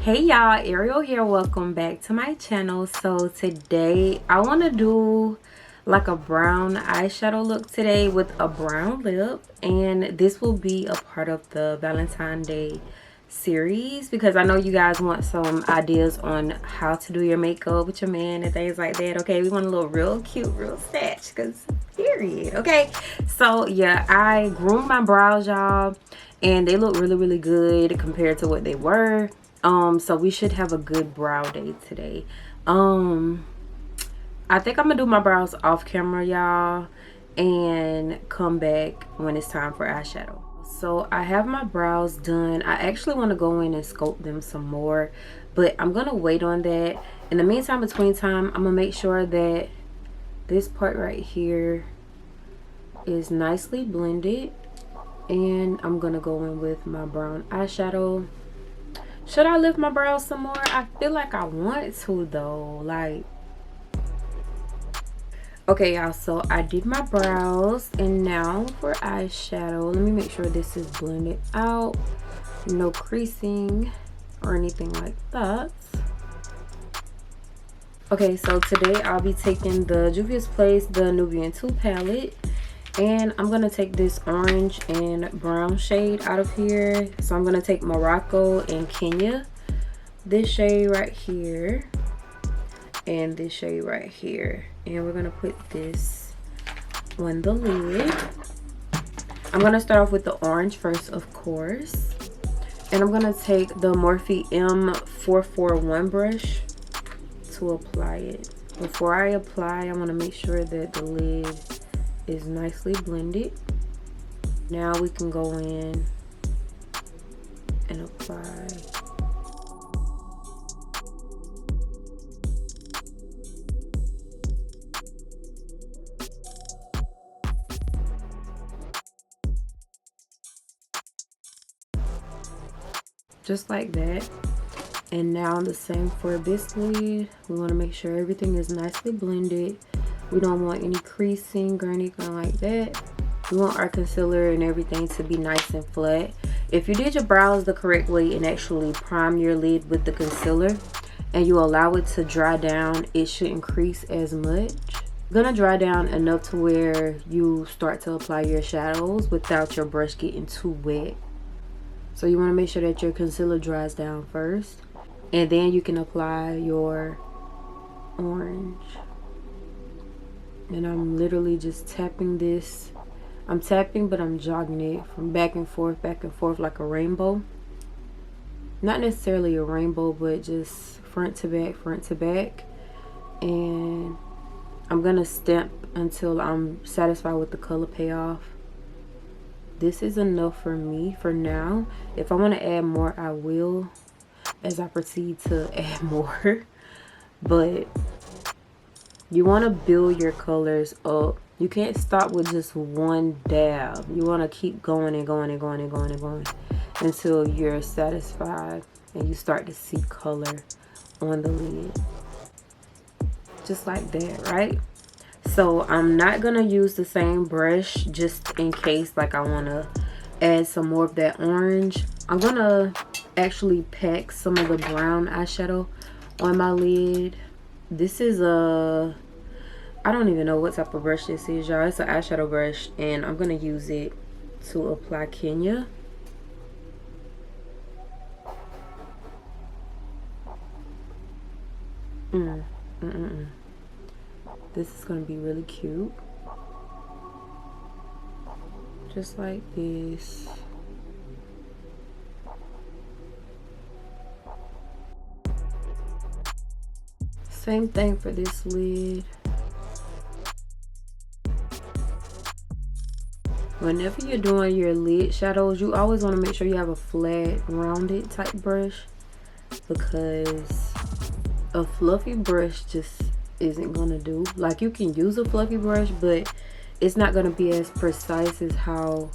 Hey y'all, Ariel here. Welcome back to my channel. So today I want to do like a brown eyeshadow look today with a brown lip, and this will be a part of the Valentine's Day series because I know you guys want some ideas on how to do your makeup with your man and things like that. Okay, we want a little real cute, real snatch, because period. Okay, so yeah, I groomed my brows, y'all, and they look really good compared to what they were. So we should have a good brow day today. I think I'm gonna do my brows off camera, y'all, and come back when it's time for eyeshadow. So I have my brows done. I actually want to go in and sculpt them some more, but I'm gonna wait on that. In the meantime, between time, I'm gonna make sure that this part right here is nicely blended, and I'm gonna go in with my brown eyeshadow. Should I lift my brows some more? I feel like I want to though. Like, okay y'all, so I did my brows, and now for eyeshadow. Let me make sure this is blended out, no creasing or anything like that. Okay, so today I'll be taking the Juvia's Place, the Nubian 2 palette, and I'm gonna take this orange and brown shade out of here. So I'm gonna take Morocco and Kenya, this shade right here, and this shade right here, and we're gonna put this on the lid. I'm gonna start off with the orange first, of course, and I'm gonna take the Morphe M441 brush to apply it. Before I apply, I want to make sure that the lid is nicely blended. Now we can go in and apply. Just like that. And now the same for this lid. We want to make sure everything is nicely blended. We don't want any creasing or anything like that. We want our concealer and everything to be nice and flat. If you did your brows the correct way and actually prime your lid with the concealer and you allow it to dry down, it shouldn't crease as much. It's gonna dry down enough to where you start to apply your shadows without your brush getting too wet. So you want to make sure that your concealer dries down first, and then you can apply your orange. And I'm literally just tapping this. I'm tapping, but I'm jogging it from back and forth like a rainbow. Not necessarily a rainbow, but just front to back. And I'm gonna stamp until I'm satisfied with the color payoff. This is enough for me for now. If I want to add more, I will as I proceed to add more. But you want to build your colors up. You can't stop with just one dab. You want to keep going and going until you're satisfied and you start to see color on the lid. Just like that, right? So I'm not going to use the same brush just in case like I want to add some more of that orange. I'm going to actually pack some of the brown eyeshadow on my lid. This is I don't even know what type of brush this is, y'all. It's an eyeshadow brush, and I'm gonna use it to apply Kenya. This is gonna be really cute, just like this. Same thing for this lid. Whenever you're doing your lid shadows, you always want to make sure you have a flat, rounded type brush, because a fluffy brush just isn't gonna do. Like, you can use a fluffy brush, but it's not gonna be as precise as how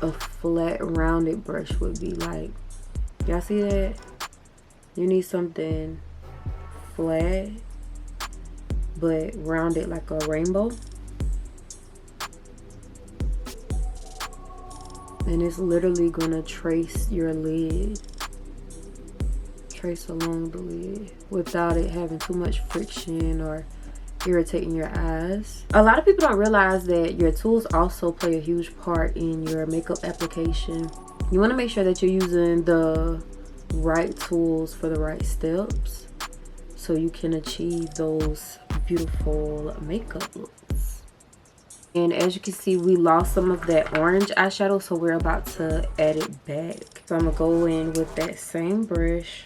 a flat, rounded brush would be. Like, y'all see that? You need something flat but rounded like a rainbow, and it's literally gonna trace your lid. trace along the lid without it having too much friction or irritating your eyes. A lot of people don't realize that your tools also play a huge part in your makeup application. You want to make sure that you're using the right tools for the right steps so you can achieve those beautiful makeup looks. And as you can see, we lost some of that orange eyeshadow, so we're about to add it back. So I'm gonna go in with that same brush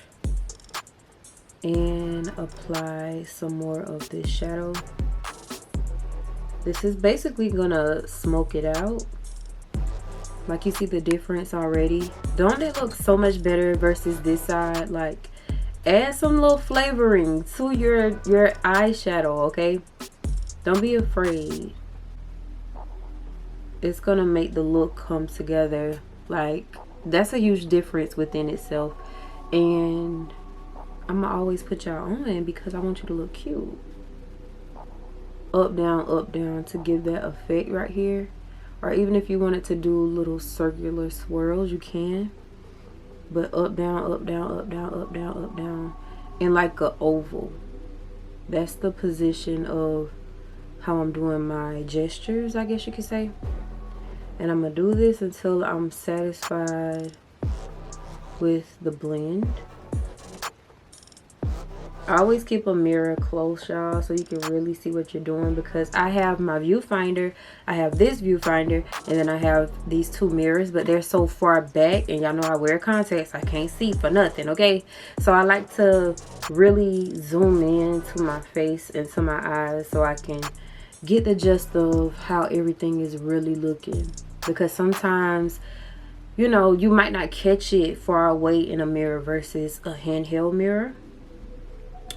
and apply some more of this shadow. This is basically gonna smoke it out. Like, you see the difference already? Don't it look so much better versus this side? Like, add some little flavoring to your eyeshadow, okay? Don't be afraid. It's gonna make the look come together. Like, that's a huge difference within itself. And I'm gonna always put y'all on because I want you to look cute. Up, down to give that effect right here. Or even if you wanted to do little circular swirls, you can. But up, down, up, down, up, down, up, down, up, down. In like a oval. That's the position of how I'm doing my gestures, I guess you could say. And I'm gonna do this until I'm satisfied with the blend. I always keep a mirror close, y'all, so you can really see what you're doing, because I have my viewfinder, I have this viewfinder, and then I have these two mirrors, but they're so far back, and y'all know I wear contacts, I can't see for nothing, okay? So I like to really zoom in to my face and to my eyes so I can get the gist of how everything is really looking, because sometimes, you know, you might not catch it far away in a mirror versus a handheld mirror.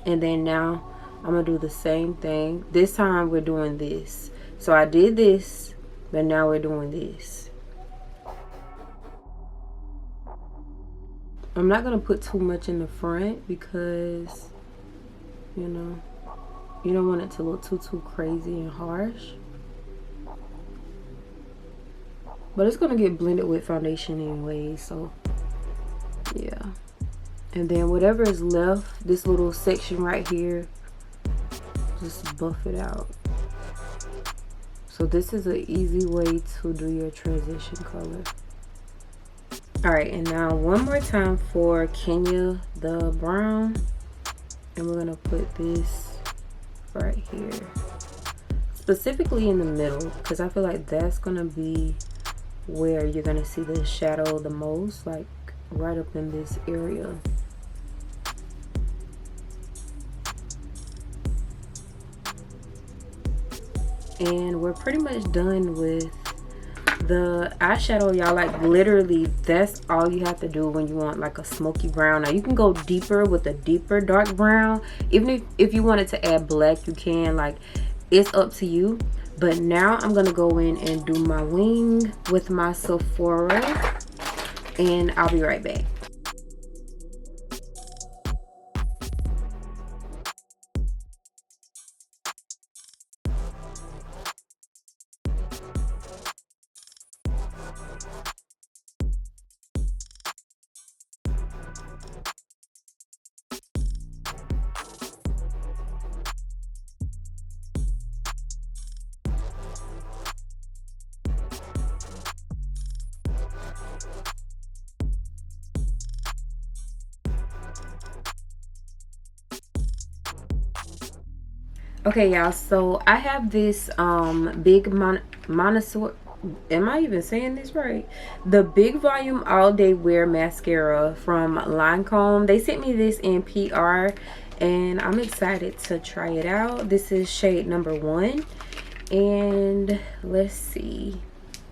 And then now I'm gonna do the same thing. This time we're doing this. So I did this, but now we're doing this. I'm not gonna put too much in the front because, you know, you don't want it to look too crazy and harsh. But it's gonna get blended with foundation anyway, so yeah. And then whatever is left, this little section right here, just buff it out. So this is an easy way to do your transition color. Alright, and now one more time for Kenya the brown. And we're gonna put this right here. Specifically in the middle, because I feel like that's gonna be where you're gonna see the shadow the most, like right up in this area. And we're pretty much done with the eyeshadow, y'all. Like, literally, that's all you have to do when you want like a smoky brown. Now you can go deeper with a deeper dark brown. Even if you wanted to add black, you can. Like, it's up to you. But now I'm gonna go in and do my wing with my Sephora, and I'll be right back. Okay, y'all, so I have this big Montessori, am I even saying this right? The Big Volume All Day Wear Mascara from Lancôme. They sent me this in PR, and I'm excited to try it out. This is shade number 1, and let's see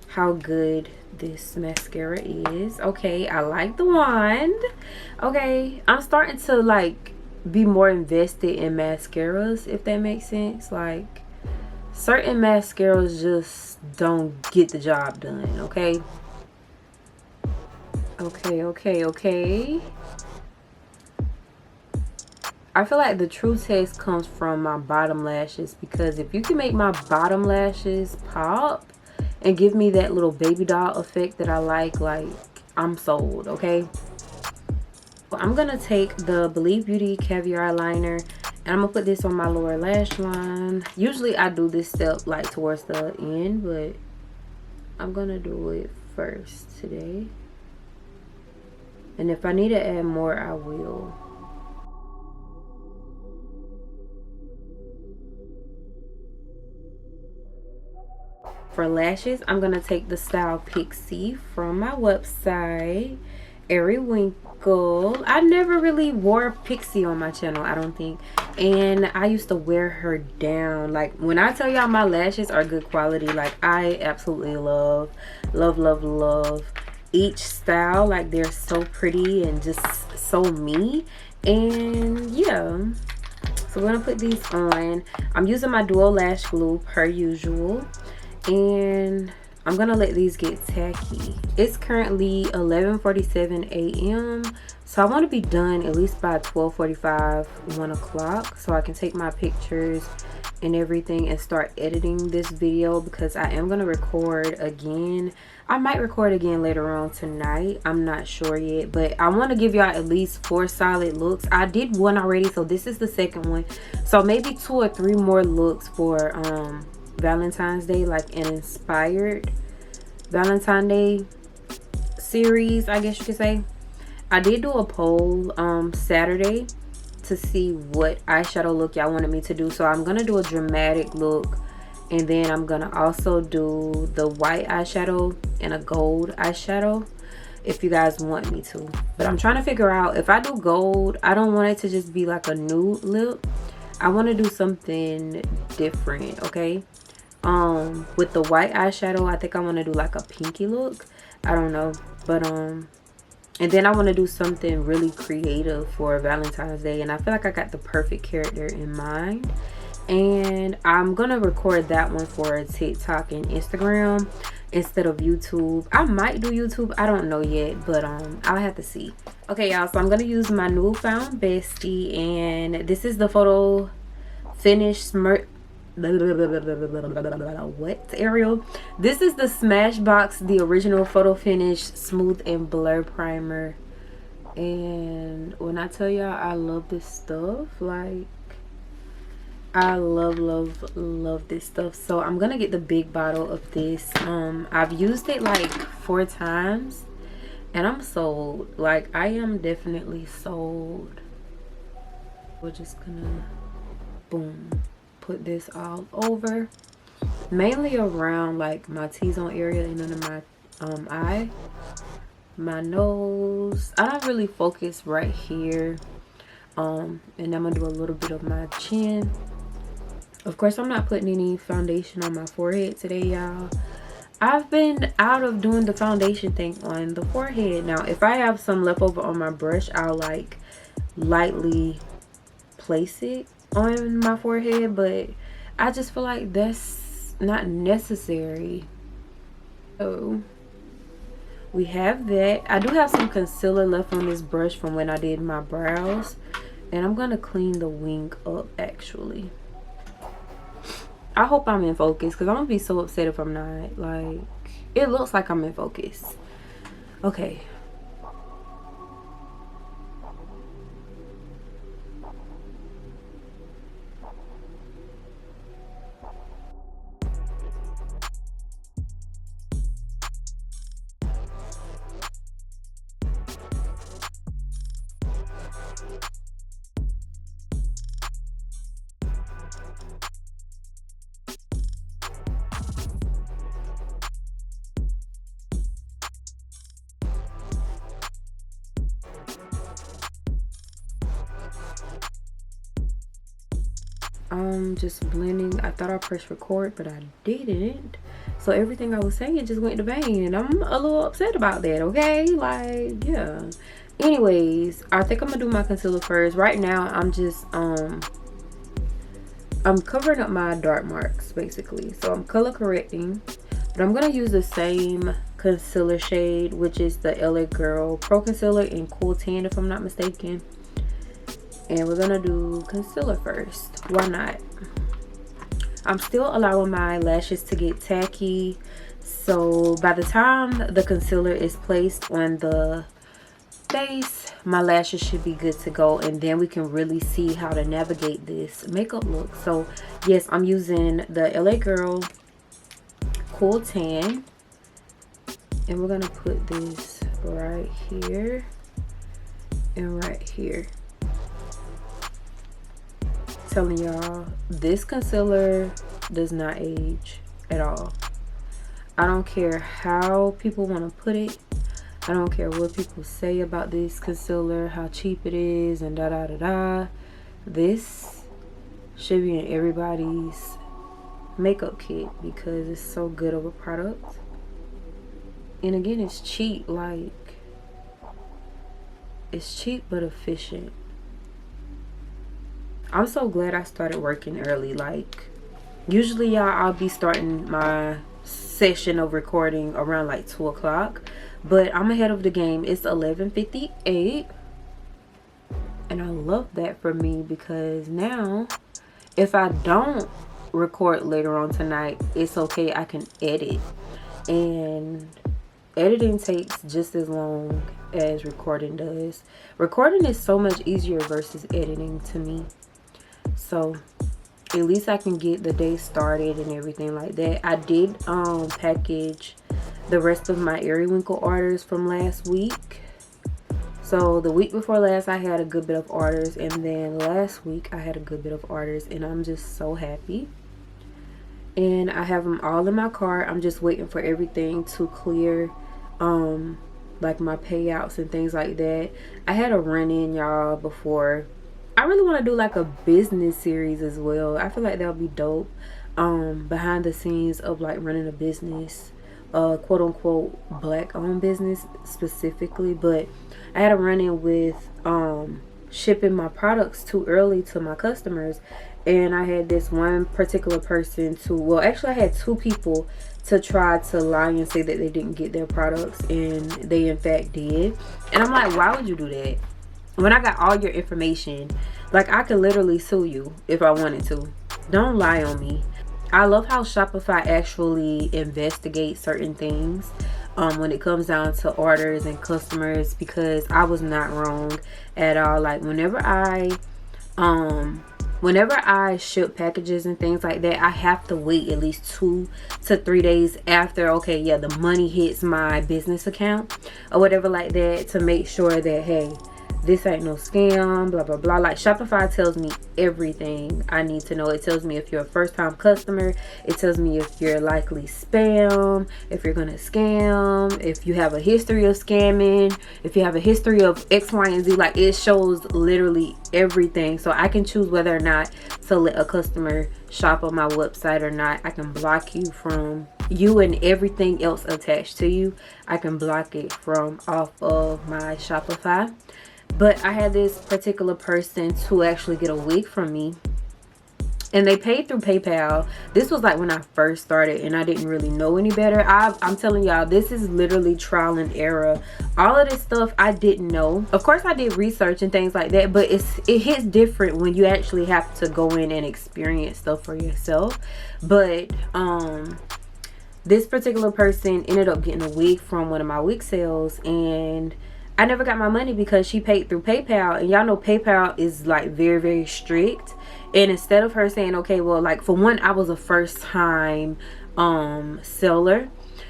how good this mascara is. Okay, I like the wand. Okay, I'm starting to like be more invested in mascaras, if that makes sense. Like, certain mascaras just don't get the job done. Okay, I feel like the true test comes from my bottom lashes, because if you can make my bottom lashes pop and give me that little baby doll effect that I like, I'm sold. Okay, I'm gonna take the Believe Beauty Caviar liner and I'm gonna put this on my lower lash line. Usually I do this step like towards the end, but I'm gonna do it first today. And if I need to add more, I will. For lashes, I'm gonna take the style Pixie from my website, AriWinkle. I never really wore Pixie on my channel, I don't think. And I used to wear her down. Like, when I tell y'all my lashes are good quality, like, I absolutely love each style. Like, they're so pretty and just so me. And yeah, so we're gonna put these on. I'm using my dual lash glue per usual, and I'm gonna let these get tacky. It's currently 11:47 a.m. so I want to be done at least by 12:45, 1 o'clock, so I can take my pictures and everything and start editing this video, because I am gonna record again. I might record again later on tonight, I'm not sure yet, but I want to give y'all at least 4 solid looks. I did one already, so this is the second one, so maybe 2 or 3 more looks for Valentine's Day, like an inspired Valentine's Day series, I guess you could say. I did do a poll Saturday to see what eyeshadow look y'all wanted me to do, so I'm gonna do a dramatic look, and then I'm gonna also do the white eyeshadow and a gold eyeshadow if you guys want me to. But I'm trying to figure out, if I do gold, I don't want it to just be like a nude lip. I want to do something different, okay? With the white eyeshadow, I think I want to do like a pinky look. I don't know, but and then I want to do something really creative for Valentine's Day, and I feel like I got the perfect character in mind, and I'm gonna record that one for TikTok and Instagram instead of YouTube. I might do YouTube, I don't know yet, but I'll have to see. Okay, y'all, so I'm gonna use my newfound bestie, and this is the photo finish what, Ariel? This is the SmashBox, the original photo finish smooth and blur primer. And when I tell y'all I love this stuff, like, I love this stuff. So I'm gonna get the big bottle of this. I've used it like 4 times and I'm sold. Like, I am definitely sold. We're just gonna boom, put this all over, mainly around like my T-zone area and under my eye, my nose. I don't really focus right here, and I'm gonna do a little bit of my chin. Of course, I'm not putting any foundation on my forehead today, y'all. I've been out of doing the foundation thing on the forehead. Now, if I have some leftover on my brush, I'll like lightly place it on my forehead, but I just feel like that's not necessary. So we have that. I do have some concealer left on this brush from when I did my brows, and I'm gonna clean the wing up actually. I hope I'm in focus, because I'm gonna be so upset if I'm not. Like, it looks like I'm in focus. Okay. Just blending. I thought I pressed record, but I didn't, so everything I was saying just went to vain, and I'm a little upset about that, okay? Like, yeah. Anyways, I think I'm gonna do my concealer first. Right now I'm just I'm covering up my dark marks basically, so I'm color correcting, but I'm gonna use the same concealer shade, which is the LA Girl Pro Concealer in Cool Tan, if I'm not mistaken. And we're gonna do concealer first. Why not? I'm still allowing my lashes to get tacky, so by the time the concealer is placed on the face, my lashes should be good to go, and then we can really see how to navigate this makeup look. So yes, I'm using the LA Girl Cool Tan, and we're gonna put this right here and right here. Telling y'all, this concealer does not age at all. I don't care how people want to put it. I don't care what people say about this concealer, how cheap it is, and da da da da. This should be in everybody's makeup kit because it's so good of a product. And again, it's cheap. Like, it's cheap but efficient. I'm so glad I started working early. Like, usually y'all, I'll be starting my session of recording around like 2 o'clock, but I'm ahead of the game. It's 11:58, and I love that for me because now if I don't record later on tonight, it's okay. I can edit, and editing takes just as long as recording does. Recording is so much easier versus editing to me. So at least I can get the day started and everything like that. I did package the rest of my AriWinkle orders from last week. So the week before last I had a good bit of orders, and then last week I had a good bit of orders, and I'm just so happy. And I have them all in my cart. I'm just waiting for everything to clear, like my payouts and things like that. I had a run-in, y'all, before. I really want to do like a business series as well. I feel like that would be dope. Behind the scenes of like running a business, quote unquote black owned business specifically. But I had a run-in with shipping my products too early to my customers, and I had this one particular person to, well, actually I had 2 people to try to lie and say that they didn't get their products, and they in fact did. And I'm like, why would you do that when I got all your information? Like, I could literally sue you if I wanted to. Don't lie on me. I love how Shopify actually investigates certain things when it comes down to orders and customers, because I was not wrong at all. Like, whenever I ship packages and things like that, I have to wait at least 2 to 3 days after, okay, yeah, the money hits my business account or whatever like that, to make sure that, hey, this ain't no scam, blah blah blah. Like, Shopify tells me everything I need to know. It tells me if you're a first-time customer, it tells me if you're likely spam, if you're gonna scam, if you have a history of scamming, if you have a history of X, Y, and Z. Like, it shows literally everything, so I can choose whether or not to let a customer shop on my website or not. I can block you from you and everything else attached to you. I can block it from off of my Shopify. But I had this particular person to actually get a wig from me, and they paid through PayPal. This was like when I first started and I didn't really know any better. I'm telling y'all, this is literally trial and error. All of this stuff I didn't know. Of course I did research and things like that, but it hits different when you actually have to go in and experience stuff for yourself. But this particular person ended up getting a wig from one of my wig sales, and I never got my money because she paid through PayPal, and y'all know PayPal is like very, very strict. And instead of her saying, okay, well, like, for one, I was a first time seller,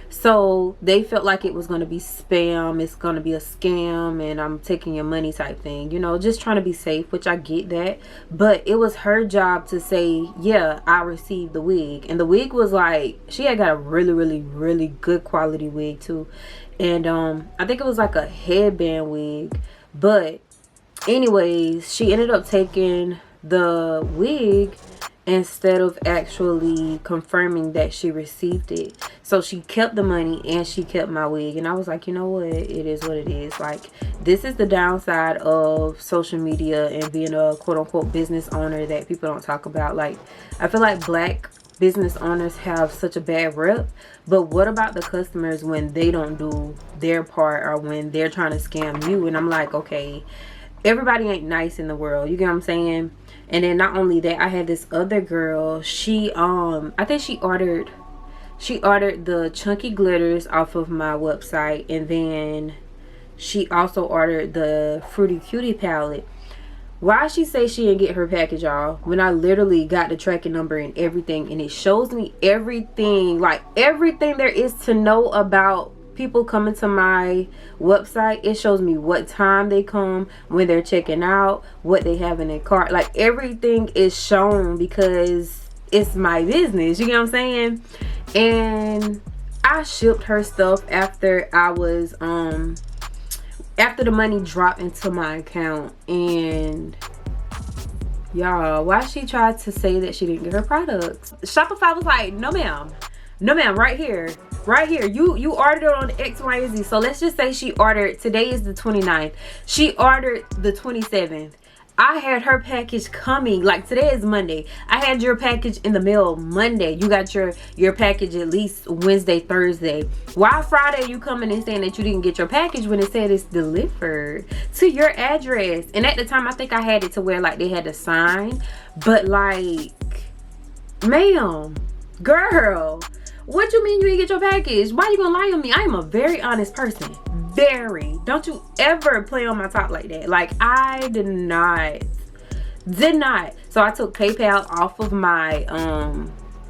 so they felt like it was going to be spam, it's going to be a scam, and I'm taking your money type thing, you know, just trying to be safe, which I get that. But it was her job to say, yeah, I received the wig. And the wig was like, she had got a really, really, really good quality wig too. And I think it was like a headband wig. But anyways, she ended up taking the wig instead of actually confirming that she received it. So she kept the money and she kept my wig. And I was like, you know what, it is what it is. Like, this is the downside of social media and being a quote-unquote business owner that people don't talk about. Like, I feel like black business owners have such a bad rep, but what about the customers when they don't do their part, or when they're trying to scam you? And I'm like, okay, everybody ain't nice in the world, you get what I'm saying? And then not only that, I had this other girl, she I think she ordered the chunky glitters off of my website, and then she also ordered the Fruity Cutie palette. Why she say she didn't get her package, y'all, when I literally got the tracking number and everything, and it shows me everything, like everything there is to know about people coming to my website. It shows me what time they come, when they're checking out, what they have in their cart. Like everything is shown because it's my business, you know what I'm saying? And I shipped her stuff after I was after the money dropped into my account. And y'all, why she tried to say that she didn't get her products, Shopify was like, no ma'am, no ma'am, right here, you ordered it on X, Y, and Z. So let's just say she ordered, today is the 29th, she ordered the 27th. I had her package coming, like today is Monday, I had your package in the mail Monday. You got your package at least Wednesday, Thursday. Why Friday you coming and saying that you didn't get your package when it said it's delivered to your address? And at the time I think I had it to where like they had to sign, but like, ma'am, girl, what you mean you didn't get your package? Why you gonna lie on me? I am a very honest person. Very. Don't you ever play on my top like that. Like I did not. So I took PayPal off of my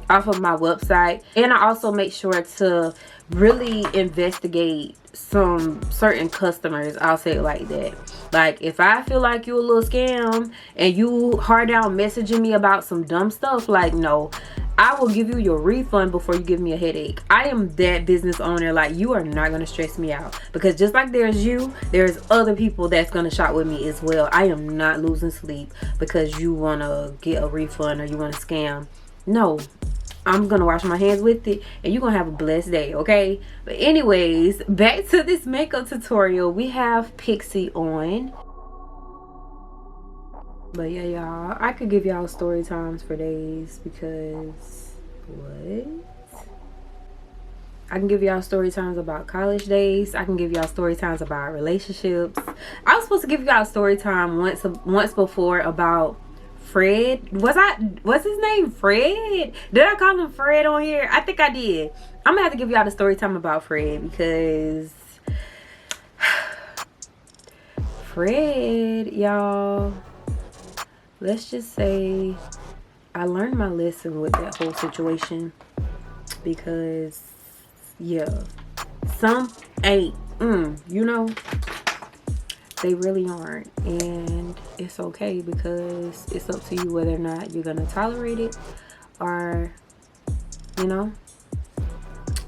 website, and I also make sure to really investigate some certain customers, I'll say it like that. Like if I feel like you a little scam and you hard down messaging me about some dumb stuff, like no, I will give you your refund before you give me a headache. I am that business owner. Like you are not going to stress me out, because just like there's you, there's other people that's going to shop with me as well. I am not losing sleep because you want to get a refund or you want to scam. No, I'm gonna wash my hands with it, and you're gonna have a blessed day, okay? But anyways, back to this makeup tutorial. We have Pixie on. But yeah, y'all, I could give y'all story times for days, because what? I can give y'all story times about college days. I can give y'all story times about relationships. I was supposed to give y'all story time once before about Fred. What's his name? Fred? Did I call him Fred on here? I think I did. I'm gonna have to give y'all the story time about Fred, because Fred, y'all, let's just say I learned my lesson with that whole situation, because yeah, some ain't you know, they really aren't, and it's okay, because it's up to you whether or not you're gonna tolerate it, or you know.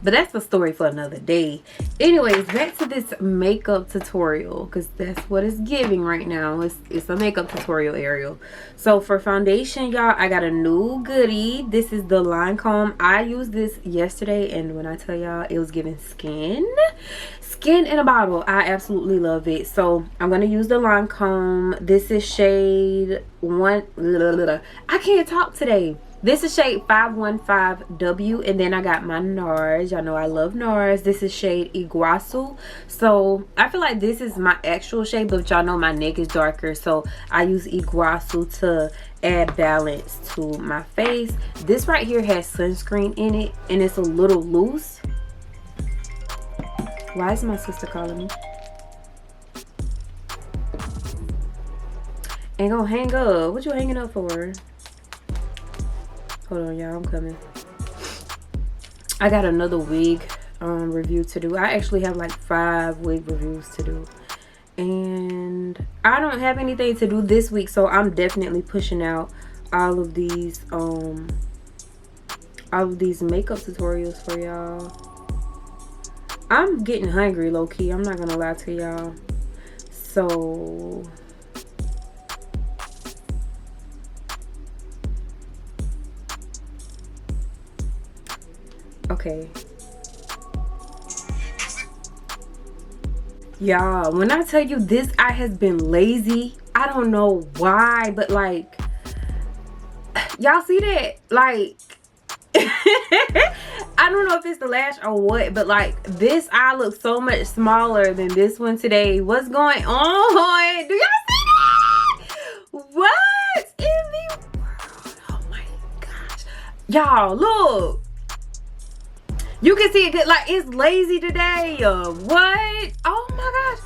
But that's a story for another day. Anyways, back to this makeup tutorial, because that's what it's giving right now. It's a makeup tutorial, Ariel. So for foundation, y'all, I got a new goodie. This is the Lancôme. I used this yesterday, and when I tell y'all, it was giving skin in a bottle. I absolutely love it. So I'm gonna use the Lancôme. This is shade I can't talk today. This is shade 515 W, and then I got my NARS. Y'all know I love NARS. This is shade Iguaçu. So I feel like this is my actual shade, but y'all know my neck is darker, so I use Iguaçu to add balance to my face. This right here has sunscreen in it, and it's a little loose. Why is my sister calling me? Ain't gonna hang up. What you hanging up for? Hold on, y'all, I'm coming. I got another wig review to do. I actually have like 5 wig reviews to do, and I don't have anything to do this week, so I'm definitely pushing out all of these makeup tutorials for y'all. I'm getting hungry, low-key. I'm not gonna lie to y'all. So okay, y'all, when I tell you this eye has been lazy, I don't know why, but like, y'all see that? Like I don't know if it's the lash or what, but like this eye looks so much smaller than this one today. What's going on? Do y'all see that? What in the world? Oh my gosh, y'all, look. You can see it good. Like, it's lazy today. What? Oh my gosh.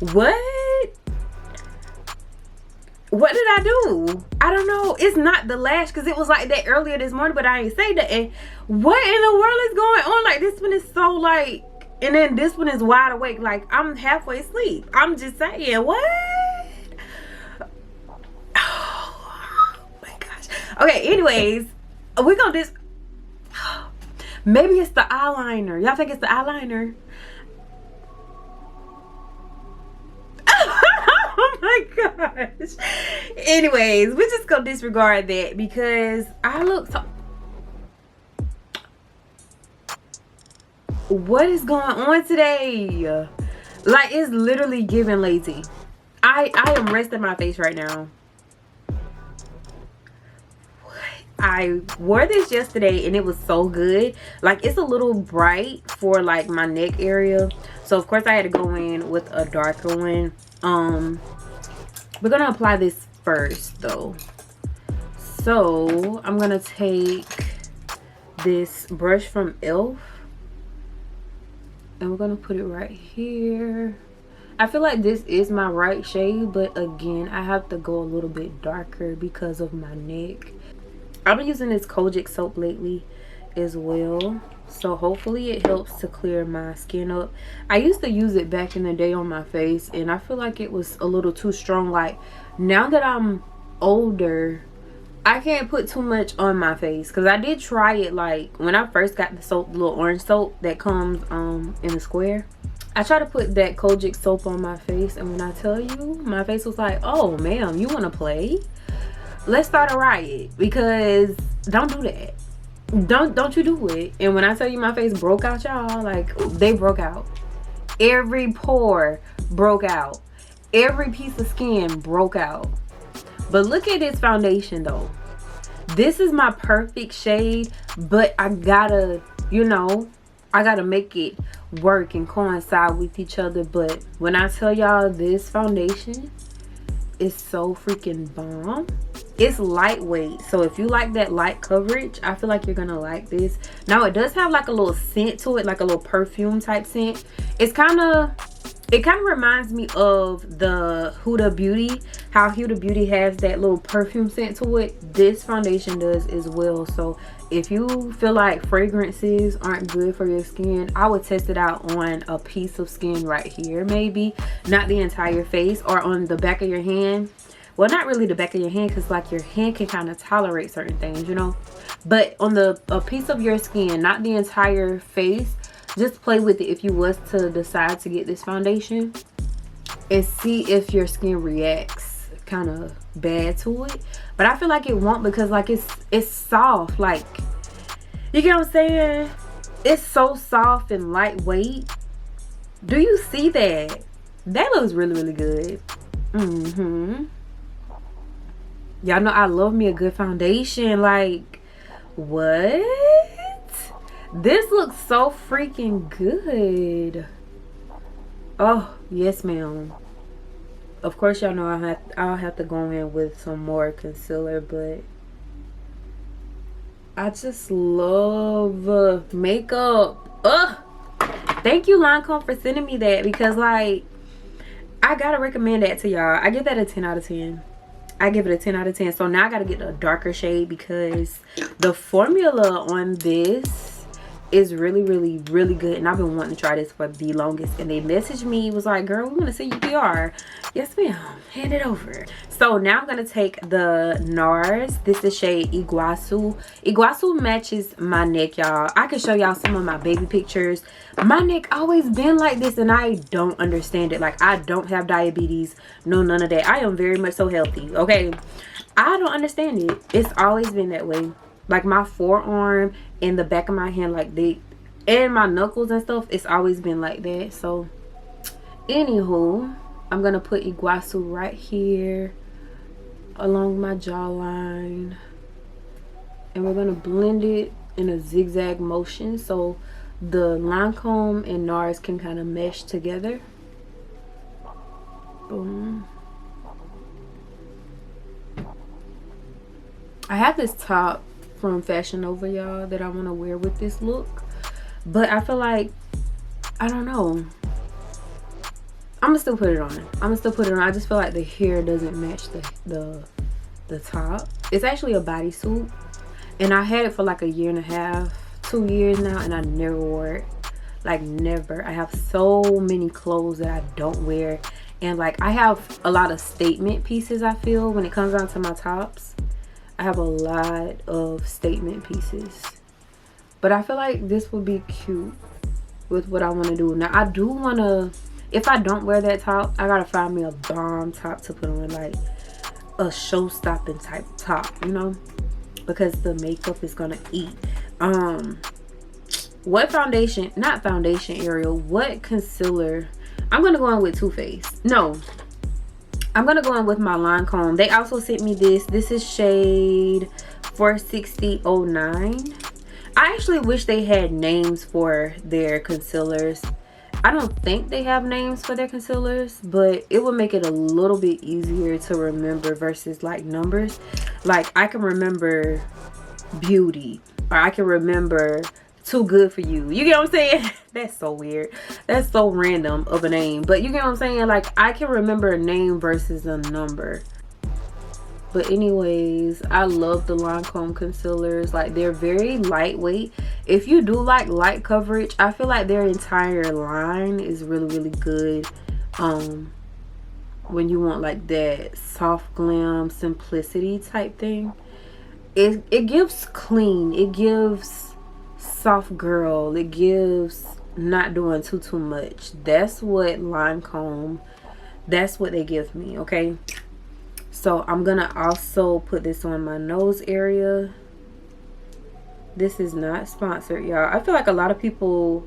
What? What did I do? I don't know. It's not the lash because it was like that earlier this morning, but I ain't say that. And what in the world is going on? Like, this one is so like, and then this one is wide awake. Like, I'm halfway asleep. I'm just saying, what? Oh my gosh. Okay, anyways, we're gonna just, maybe it's the eyeliner. Y'all think it's the eyeliner? Oh my gosh. Anyways, we're just gonna disregard that because I look so... What is going on today? Like, it's literally giving lazy. I am resting my face right now. I wore this yesterday and it was so good. Like, it's a little bright for like my neck area, so of course I had to go in with a darker one. We're gonna apply this first though. So I'm gonna take this brush from e.l.f. and we're gonna put it right here. I feel like this is my right shade, but again, I have to go a little bit darker because of my neck. I've been using this Kojic soap lately as well, so hopefully it helps to clear my skin up. I used to use it back in the day on my face and I feel like it was a little too strong. Like, now that I'm older, I can't put too much on my face because I did try it like when I first got the soap, the little orange soap that comes in a square. I tried to put that Kojic soap on my face, and when I tell you, my face was like, oh ma'am, you want to play? Let's start a riot, because don't do that. Don't you do it. And when I tell you my face broke out, y'all, like, they broke out. Every pore broke out. Every piece of skin broke out. But look at this foundation though. This is my perfect shade, but I gotta, you know, I gotta make it work and coincide with each other. But when I tell y'all, this foundation is so freaking bomb. It's lightweight, so if you like that light coverage, I feel like you're gonna like this. Now it does have like a little scent to it, like a little perfume type scent. It kind of reminds me of the Huda Beauty, how Huda Beauty has that little perfume scent to it. This foundation does as well. So if you feel like fragrances aren't good for your skin, I would test it out on a piece of skin right here, maybe not the entire face, or on the back of your hand. Well, not really the back of your hand, because like your hand can kind of tolerate certain things, you know, but on a piece of your skin, not the entire face. Just play with it if you was to decide to get this foundation, and see if your skin reacts kind of bad to it. But I feel like it won't, because like it's soft. Like, you get what I'm saying? It's so soft and lightweight. Do you see that? That looks really, really good. Y'all know I love me a good foundation. Like, what? This looks so freaking good. Oh, yes ma'am. Of course, y'all know I'll have to go in with some more concealer, but I just love makeup. Ugh. Thank you, Lancôme, for sending me that, because like, I gotta recommend that to y'all. I give that a 10 out of 10. I give it a 10 out of 10. So now I gotta get a darker shade, because the formula on this is really, really, really good, and I've been wanting to try this for the longest. And they messaged me, was like, girl, we want to see your PR. Yes ma'am, hand it over. So now I'm gonna take the NARS. This is shade Iguaçu. Iguaçu matches my neck, y'all. I can show y'all some of my baby pictures. My neck always been like this, and I don't understand it. Like, I don't have diabetes, no, none of that. I am very much so healthy, okay? I don't understand it. It's always been that way. Like, my forearm and the back of my hand, like and my knuckles and stuff, it's always been like that. So anywho, I'm gonna put Iguaçu right here along my jawline, and we're gonna blend it in a zigzag motion so the Lancôme and NARS can kind of mesh together. Boom. I have this top from Fashion Nova, y'all, that I want to wear with this look, but I feel like, I don't know, I'm gonna still put it on. I just feel like the hair doesn't match the top. It's actually a bodysuit, and I had it for like a year and a half, 2 years now, and I never wore it. Like, never. I have so many clothes that I don't wear, and like I have a lot of statement pieces. I feel when it comes down to my tops, I have a lot of statement pieces, but I feel like this would be cute with what I want to do. Now I do want to, if I don't wear that top, I gotta find me a bomb top to put on, like a show-stopping type top, you know, because the makeup is gonna eat. What foundation, not foundation, Ariel, what concealer? I'm gonna go in with Too Faced. No, I'm gonna go in with my Lancôme. They also sent me this. This is shade 46009. I actually wish they had names for their concealers. I don't think they have names for their concealers, but it would make it a little bit easier to remember versus like numbers. Like I can remember Beauty, or I can remember Too Good For You. You get what I'm saying? That's so weird. That's so random of a name, but you get what I'm saying? Like I can remember a name versus a number. But anyways, I love the Lancôme concealers. Like they're very lightweight. If you do like light coverage, I feel like their entire line is really good. When you want like that soft glam simplicity type thing, it gives clean, it gives soft girl, it gives not doing too much. That's what Lancôme, that's what they give me. Okay, so I'm gonna also put this on my nose area. This is not sponsored, y'all. I feel like a lot of people,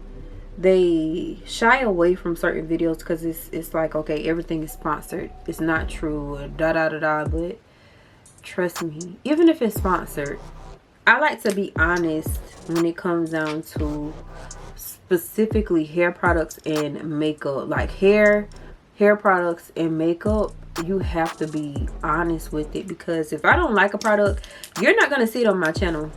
they shy away from certain videos because it's like, okay, everything is sponsored. It's not true, or but trust me, even if it's sponsored, I like to be honest when it comes down to specifically hair products and makeup. Like hair products and makeup, you have to be honest with it, because if I don't like a product, you're not gonna see it on my channel.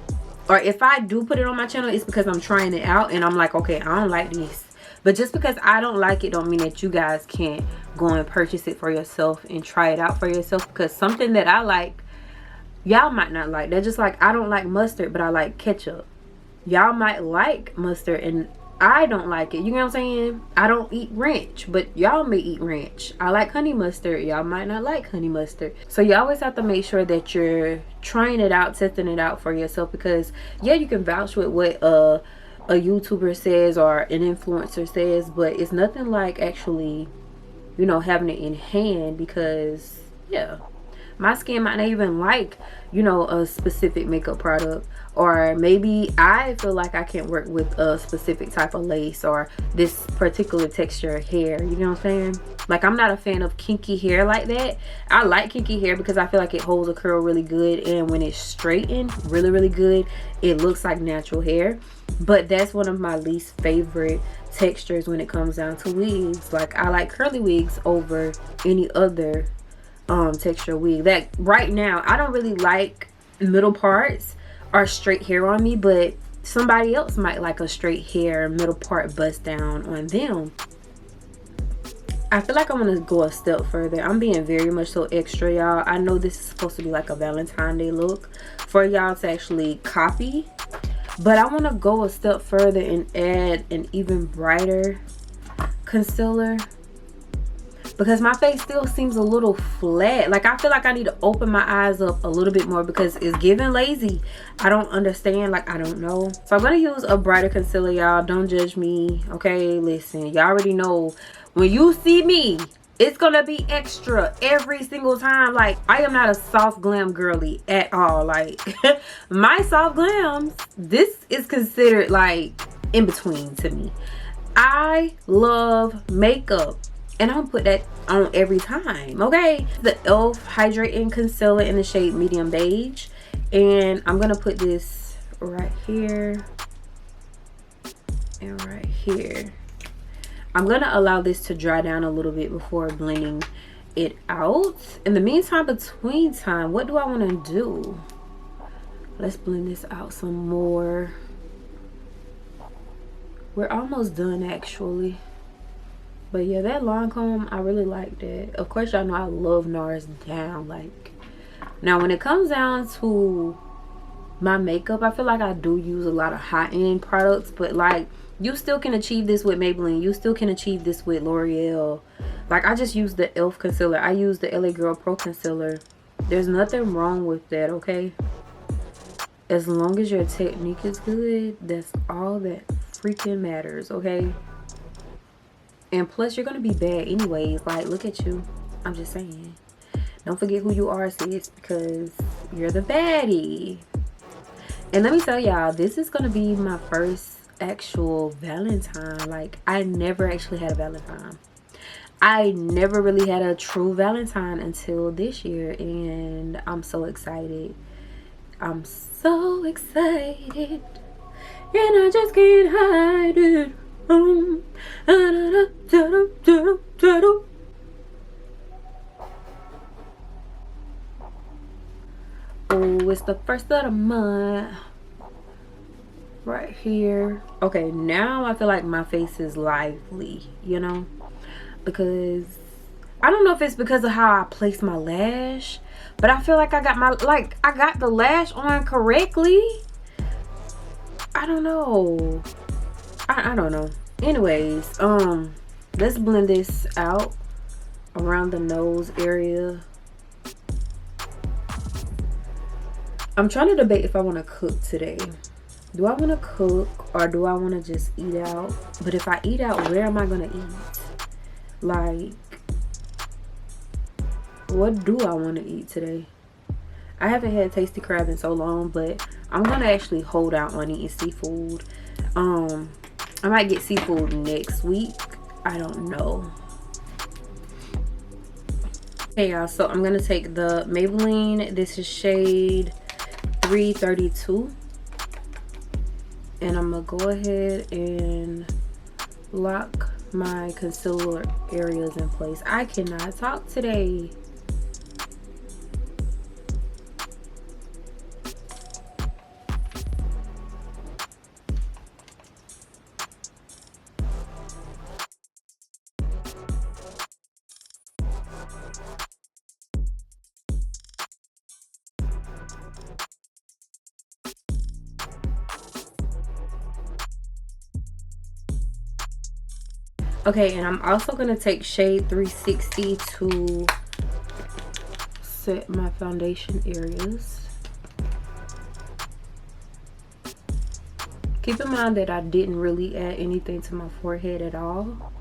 Or if I do put it on my channel, it's because I'm trying it out and I'm like, okay, I don't like this. But just because I don't like it don't mean that you guys can't go and purchase it for yourself and try it out for yourself, because something that I like, y'all might not like. They're just like, I don't like mustard, but I like ketchup. Y'all might like mustard and I don't like it. You know what I'm saying? I don't eat ranch, but y'all may eat ranch. I like honey mustard. Y'all might not like honey mustard. So you always have to make sure that you're trying it out, testing it out for yourself, because yeah, you can vouch with what a YouTuber says or an influencer says, but it's nothing like actually, you know, having it in hand, because yeah, my skin might not even like, you know, a specific makeup product, or maybe I feel like I can't work with a specific type of lace or this particular texture of hair. You know what I'm saying? Like I'm not a fan of kinky hair like that. I like kinky hair because I feel like it holds a curl really good, and when it's straightened really good, it looks like natural hair. But that's one of my least favorite textures when it comes down to wigs. Like I like curly wigs over any other texture wig. That right now I don't really like middle parts or straight hair on me, but somebody else might like a straight hair middle part bust down on them. I feel like I'm gonna go a step further. I'm being very much so extra, y'all. I know this is supposed to be like a Valentine's Day look for y'all to actually copy, but I want to go a step further and add an even brighter concealer, because my face still seems a little flat. Like I feel like I need to open my eyes up a little bit more, because it's giving lazy. I don't understand, like I don't know. So I'm gonna use a brighter concealer, y'all. Don't judge me, okay? Listen, y'all already know when you see me, it's gonna be extra every single time. Like I am not a soft glam girly at all. Like my soft glams, this is considered like in between to me. I love makeup, and I'm gonna put that on every time, okay? The e.l.f. Hydrating Concealer in the shade Medium Beige. And I'm gonna put this right here and right here. I'm gonna allow this to dry down a little bit before blending it out. In the meantime, between time, what do I wanna do? Let's blend this out some more. We're almost done actually. But yeah, that Lancôme, I really like that. Of course, y'all know I love NARS down. Like, now when it comes down to my makeup, I feel like I do use a lot of high-end products, but like, you still can achieve this with Maybelline. You still can achieve this with L'Oreal. Like, I just use the e.l.f. concealer. I use the LA Girl Pro concealer. There's nothing wrong with that, okay? As long as your technique is good, that's all that freaking matters, okay? And plus, you're gonna be bad anyways. Like, look at you. I'm just saying. Don't forget who you are, sis, because you're the baddie. And let me tell y'all, this is gonna be my first actual Valentine. Like, I never actually had a Valentine. I never really had a true Valentine until this year, and I'm so excited. I'm so excited, and I just can't hide it. Oh, it's the first of the month right here. Okay, now I feel like my face is lively, you know, because I don't know if it's because of how I place my lash, but I feel like I got I got the lash on correctly. I don't know. I don't know. Anyways, let's blend this out around the nose area. I'm trying to debate if I want to cook today. Do I want to cook or do I want to just eat out? But if I eat out, where am I going to eat? Like, what do I want to eat today? I haven't had tasty crab in so long, but I'm going to actually hold out on eating seafood. I might get seafood next week. I don't know. Okay, y'all, so I'm going to take the Maybelline. This is shade 332. And I'm going to go ahead and lock my concealer areas in place. I cannot talk today. Okay, and I'm also going to take shade 360 to set my foundation areas. Keep in mind that I didn't really add anything to my forehead at all.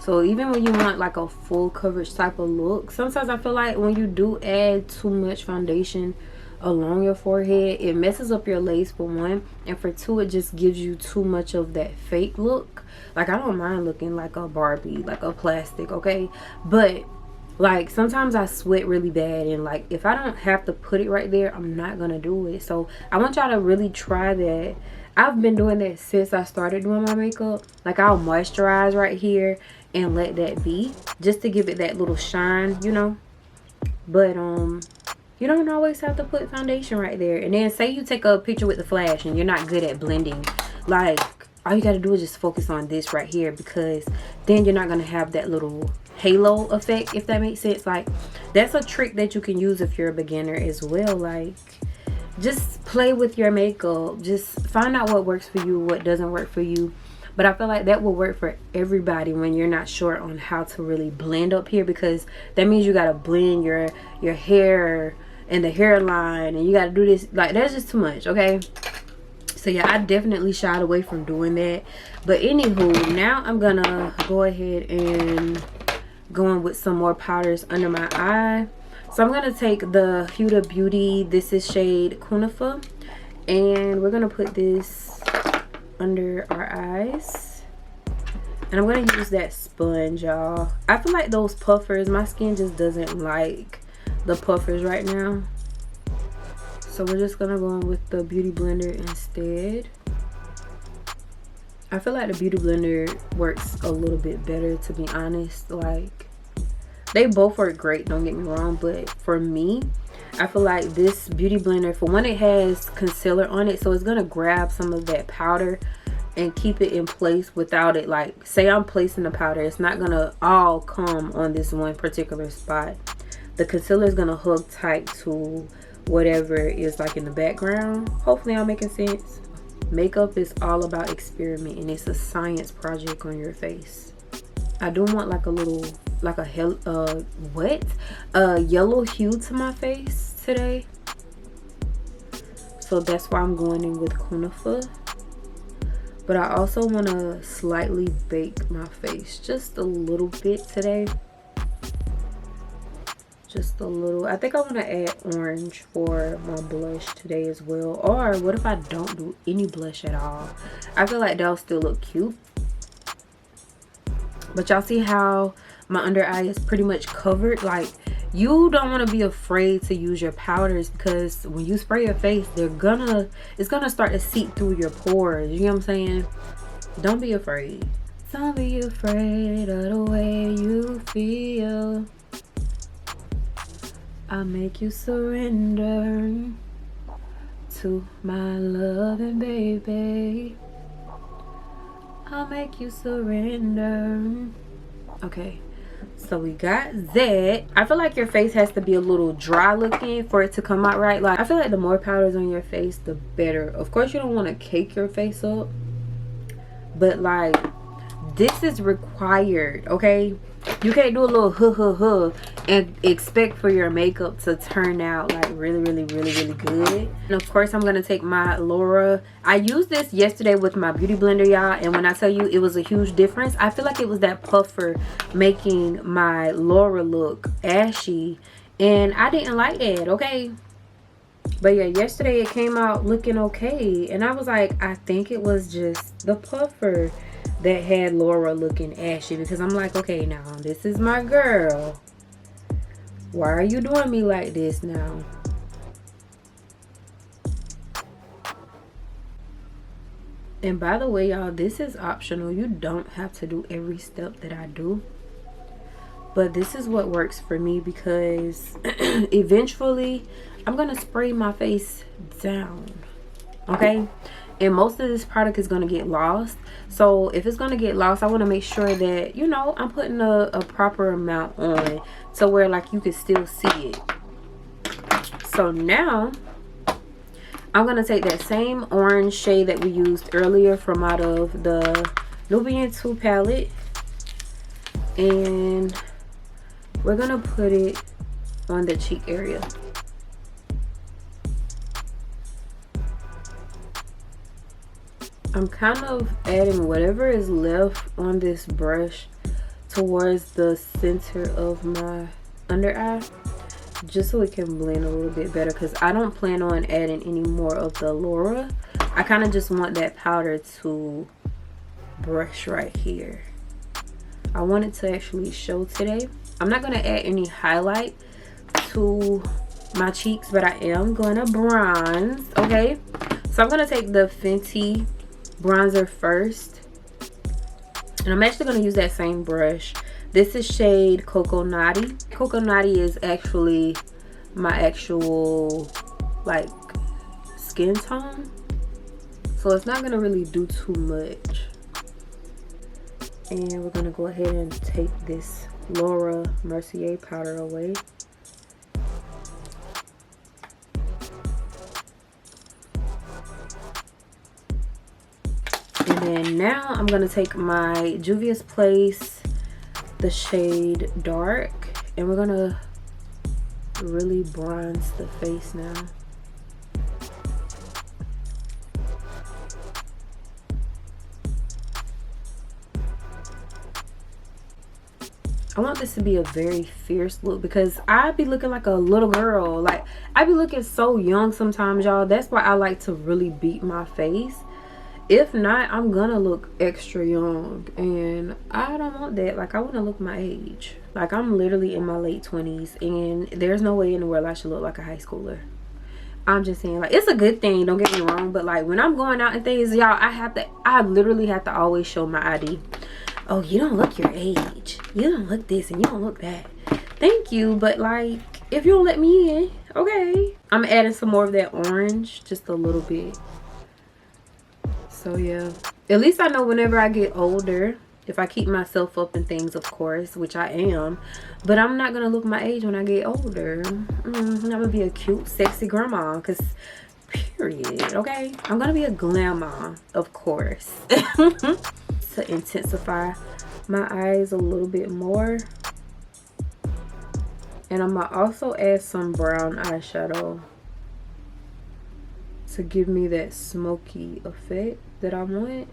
So even when you want like a full coverage type of look, sometimes I feel like when you do add too much foundation along your forehead, it messes up your lace for one, and for two, it just gives you too much of that fake look. Like, I don't mind looking like a Barbie, like a plastic, okay? But like, sometimes I sweat really bad, and like, if I don't have to put it right there, I'm not gonna do it. So I want y'all to really try that. I've been doing that since I started doing my makeup. Like, I'll moisturize right here and let that be, just to give it that little shine, you know. But you don't always have to put foundation right there. And then say you take a picture with the flash and you're not good at blending. Like, all you got to do is just focus on this right here, because then you're not going to have that little halo effect, if that makes sense. Like, that's a trick that you can use if you're a beginner as well. Like, just play with your makeup. Just find out what works for you, what doesn't work for you. But I feel like that will work for everybody when you're not sure on how to really blend up here, because that means you got to blend your hair and the hairline, and you got to do this. Like, that's just too much, okay? So yeah, I definitely shied away from doing that. But anywho, now I'm gonna go ahead and go in with some more powders under my eye. So I'm gonna take the Huda Beauty, this is shade Kunafa, and we're gonna put this under our eyes, and I'm gonna use that sponge, y'all. I feel like those puffers, my skin just doesn't like the puffers right now, so we're just gonna go in with the beauty blender instead. I feel like the beauty blender works a little bit better, to be honest. Like, they both work great, don't get me wrong, but for me, I feel like this beauty blender, for one, it has concealer on it, so it's gonna grab some of that powder and keep it in place without it, like say I'm placing the powder, it's not gonna all come on this one particular spot. The concealer is gonna hug tight to whatever is like in the background. Hopefully I'm making sense. Makeup is all about experimenting. It's a science project on your face. I do want like a little, like a yellow hue to my face today, so that's why I'm going in with Kunafa. But I also want to slightly bake my face just a little bit today. Just a little. I think I want to add orange for my blush today as well. Or what if I don't do any blush at all? I feel like that'll still look cute. But y'all see how my under eye is pretty much covered? Like, you don't want to be afraid to use your powders, because when you spray your face, it's gonna start to seep through your pores. You know what I'm saying? Don't be afraid. Don't be afraid of the way you feel. I'll make you surrender to my loving baby. I'll make you surrender. Okay, so we got that. I feel like your face has to be a little dry looking for it to come out right. Like, I feel like the more powders on your face, the better. Of course, you don't want to cake your face up, but like, this is required, okay? You can't do a little and expect for your makeup to turn out like really good. And of course, I'm gonna take my Laura. I used this yesterday with my beauty blender, y'all, and when I tell you it was a huge difference, I feel like it was that puffer making my Laura look ashy, and I didn't like that, okay? But yeah, yesterday it came out looking okay, and I was like, I think it was just the puffer that had Laura looking ashy, because I'm like, okay, now this is my girl. Why are you doing me like this now? And by the way, y'all, this is optional. You don't have to do every step that I do, but this is what works for me, because eventually I'm gonna spray my face down, okay? And most of this product is going to get lost. So if it's going to get lost, I want to make sure that, you know, I'm putting a proper amount on, so where like you can still see it. So now I'm going to take that same orange shade that we used earlier from out of the Nubian 2 palette, and we're going to put it on the cheek area. I'm kind of adding whatever is left on this brush towards the center of my under eye, just so it can blend a little bit better, because I don't plan on adding any more of the Laura. I kind of just want that powder to brush right here. I want it to actually show today. I'm not going to add any highlight to my cheeks, but I am going to bronze, okay? So I'm going to take the Fenty bronzer first, and I'm actually going to use that same brush. This is shade Cocoa Naughty. Cocoa Naughty is actually my actual like skin tone, so it's not going to really do too much. And we're going to go ahead and take this Laura Mercier powder away. And then now I'm going to take my Juvia's Place, the shade Dark, and we're going to really bronze the face now. I want this to be a very fierce look, because I be looking like a little girl. Like, I be looking so young sometimes, y'all. That's why I like to really beat my face. If not, I'm gonna look extra young, and I don't want that. Like, I want to look my age. Like, I'm literally in my late 20s, and there's no way in the world I should look like a high schooler. I'm just saying, like, it's a good thing, don't get me wrong, but like when I'm going out and things, y'all, I literally have to always show my ID. Oh, you don't look your age, you don't look this, and you don't look that. Thank you, but like, if you don't let me in, okay. I'm adding some more of that orange, just a little bit. So yeah, At least I know whenever I get older, if I keep myself up in things, of course, which I am, but I'm not gonna look my age when I get older. I'm gonna be a cute, sexy grandma, because period, okay? I'm gonna be a glamma, of course. To intensify my eyes a little bit more. And I'm gonna also add some brown eyeshadow to give me that smoky effect that I want.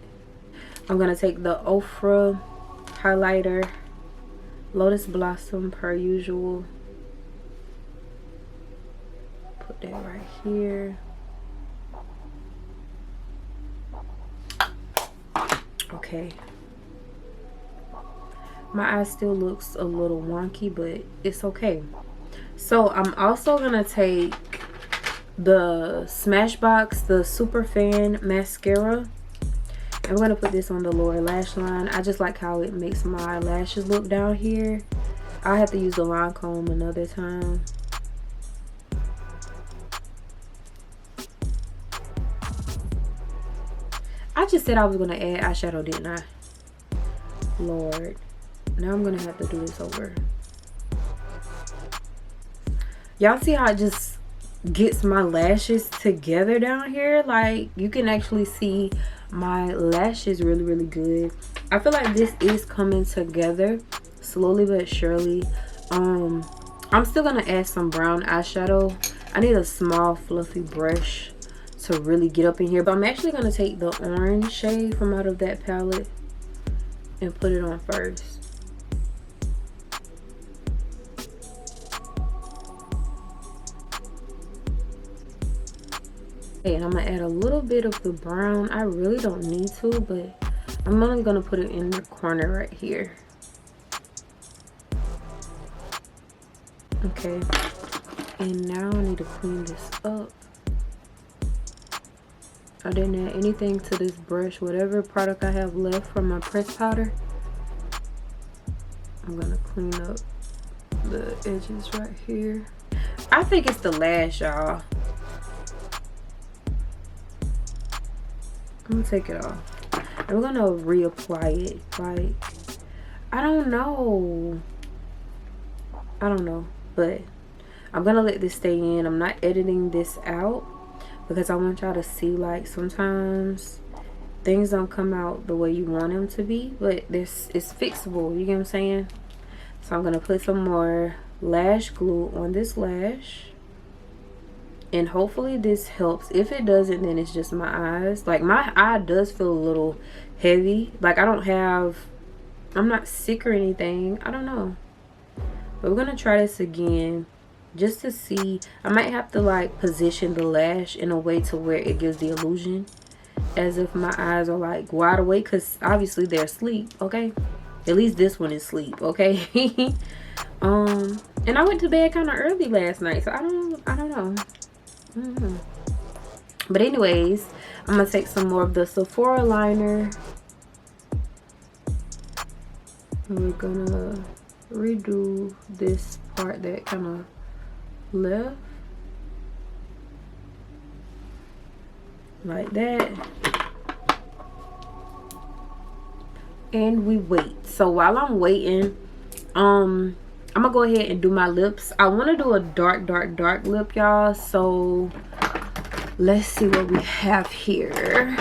I'm gonna take the Ofra highlighter, Lotus Blossom per usual. Put that right here. Okay. My eye still looks a little wonky, but it's okay. So I'm also gonna take the SmashBox, the Super Fan Mascara. I'm gonna put this on the lower lash line. I just like how it makes my lashes look down here. I have to use the Lancôme another time. I just said I was gonna add eyeshadow, didn't I? Lord. Now I'm gonna have to do this over. Y'all see how it just gets my lashes together down here? Like, you can actually see my lashes really, really good. I feel like this is coming together slowly but surely. I'm still gonna add some brown eyeshadow. I need a small fluffy brush to really get up in here, but I'm actually gonna take the orange shade from out of that palette and put it on first. Okay, and I'm gonna add a little bit of the brown. I really don't need to, but I'm only gonna put it in the corner right here. Okay, and now I need to clean this up. I didn't add anything to this brush. Whatever product I have left from my pressed powder, I'm gonna clean up the edges right here. I think it's the lash, y'all. I'm gonna take it off. I'm gonna reapply it. Like, I don't know, but I'm gonna let this stay in. I'm not editing this out because I want y'all to see, like, sometimes things don't come out the way you want them to be, but this is fixable. You get what I'm saying? So I'm gonna put some more lash glue on this lash, and hopefully this helps. If it doesn't, then it's just my eyes. Like, my eye does feel a little heavy. Like, I'm not sick or anything. I don't know. But we're gonna try this again just to see. I might have to, like, position the lash in a way to where it gives the illusion as if my eyes are, like, wide awake, because obviously they're asleep, okay? At least this one is asleep, okay? And I went to bed kind of early last night, so I don't know. But anyways, I'm gonna take some more of the Sephora liner, and we're gonna redo this part that kind of left, like that, and we wait. So while I'm waiting, I'm gonna go ahead and do my lips. I want to do a dark lip, y'all. So let's see what we have here.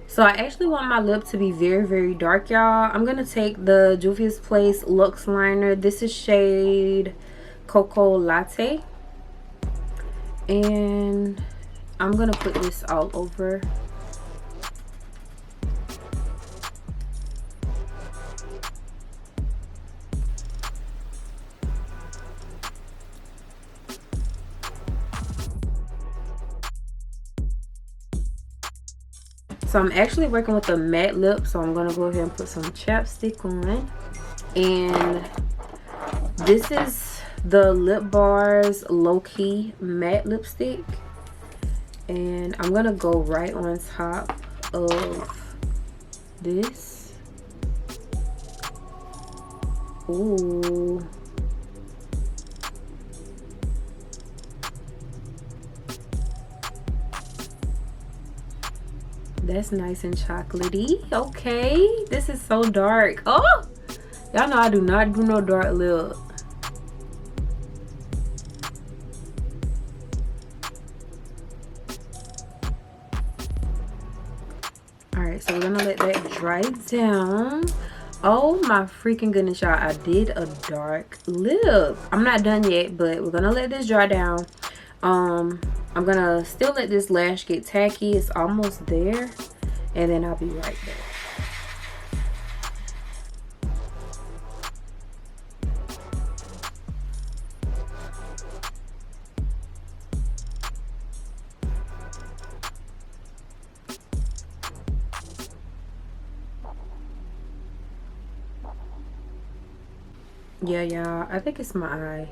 So I actually want my lip to be very, very dark, y'all. I'm gonna take the Juvia's Place Luxe liner. This is shade Cocoa Latte, and I'm gonna put this all over. So I'm actually working with a matte lip, so I'm gonna go ahead and put some chapstick on. And this is the Lip Bars Low Key Matte Lipstick, and I'm gonna go right on top of this. Ooh. That's nice and chocolatey. Okay, this is so dark. Oh, y'all know I do not do no dark lip. All right, so we're gonna let that dry down. Oh my freaking goodness, y'all, I did a dark lip. I'm not done yet, but we're gonna let this dry down. I'm gonna still let this lash get tacky. It's almost there, and then I'll be right back. Yeah, y'all, I think it's my eye.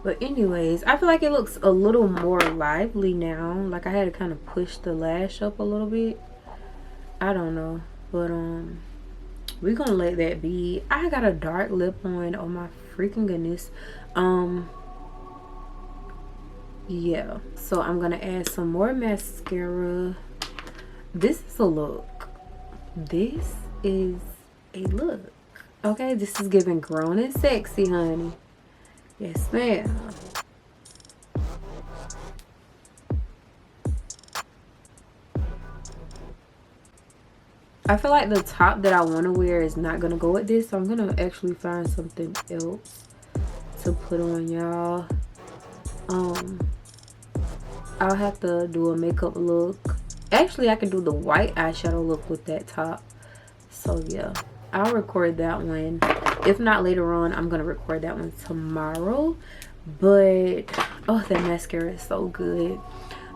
But anyways, I feel like it looks a little more lively now. Like I had to kind of push the lash up a little bit. I don't know. But we're gonna let that be. I got a dark lip on. Oh my freaking goodness. Yeah. So I'm gonna add some more mascara. This is a look. This is a look. Okay, this is giving grown and sexy, honey. Yes, ma'am. I feel like the top that I want to wear is not going to go with this. So I'm going to actually find something else to put on, y'all. I'll have to do a makeup look. Actually, I can do the white eyeshadow look with that top. So, yeah. I'll record that one. If not later on, I'm gonna record that one tomorrow. But oh, that mascara is so good.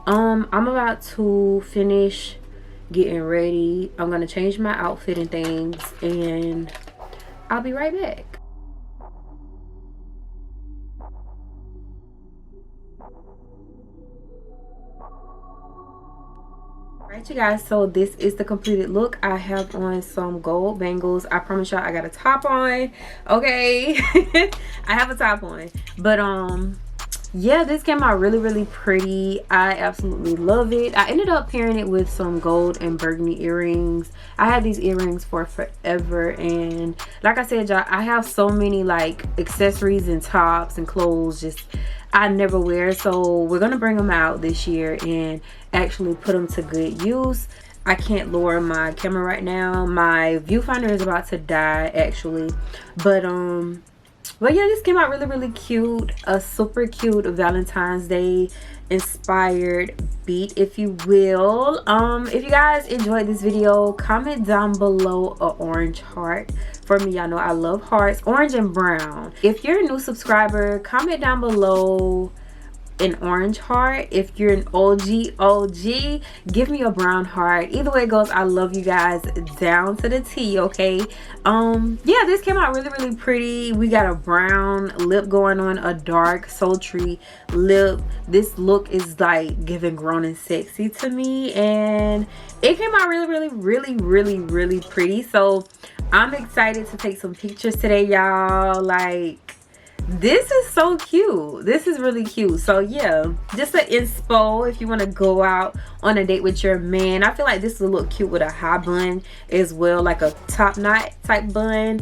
I'm about to finish getting ready. I'm gonna change my outfit and things, and I'll be right back. Alright, you guys, so this is the completed look. I have on some gold bangles. I promise y'all I got a top on. Okay. I have a top on. But yeah, this came out really pretty. I absolutely love it. I ended up pairing it with some gold and burgundy earrings. I had these earrings for forever, and like I said, y'all, I have so many like accessories and tops and clothes just I never wear. So we're gonna bring them out this year and actually put them to good use. I can't lower my camera right now. My viewfinder is about to die actually. But yeah, this came out really cute. A super cute Valentine's Day inspired beat, if you will. If you guys enjoyed this video, comment down below an orange heart for me. Y'all know I love hearts, orange and brown. If you're a new subscriber, comment down below an orange heart. If you're an OG, give me a brown heart. Either way it goes, I love you guys down to the T. Okay, yeah, this came out really pretty. We got a brown lip going on, a dark sultry lip. This look is like giving grown and sexy to me, and it came out really pretty. So I'm excited to take some pictures today, y'all. Like, this is so cute. This is really cute. So yeah, just an inspo if you want to go out on a date with your man. I feel like this will look cute with a high bun as well, like a top knot type bun.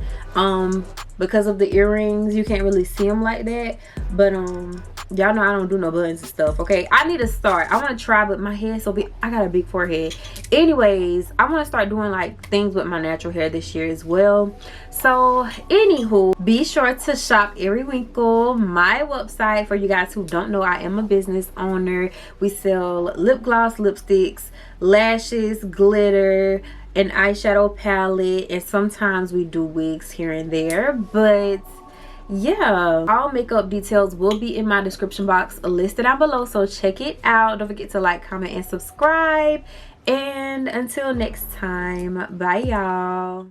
Because of the earrings, you can't really see them like that. But y'all know I don't do no buttons and stuff. Okay, I need to start. I want to try, but my hair so big. I got a big forehead. Anyways, I want to start doing like things with my natural hair this year as well. So anywho, be sure to shop AriWinkle, my website. For you guys who don't know, I am a business owner. We sell lip gloss, lipsticks, lashes, glitter, an eyeshadow palette, and sometimes we do wigs here and there. But yeah, all makeup details will be in my description box listed down below, so check it out. Don't forget to like, comment, and subscribe. And until next time, bye y'all.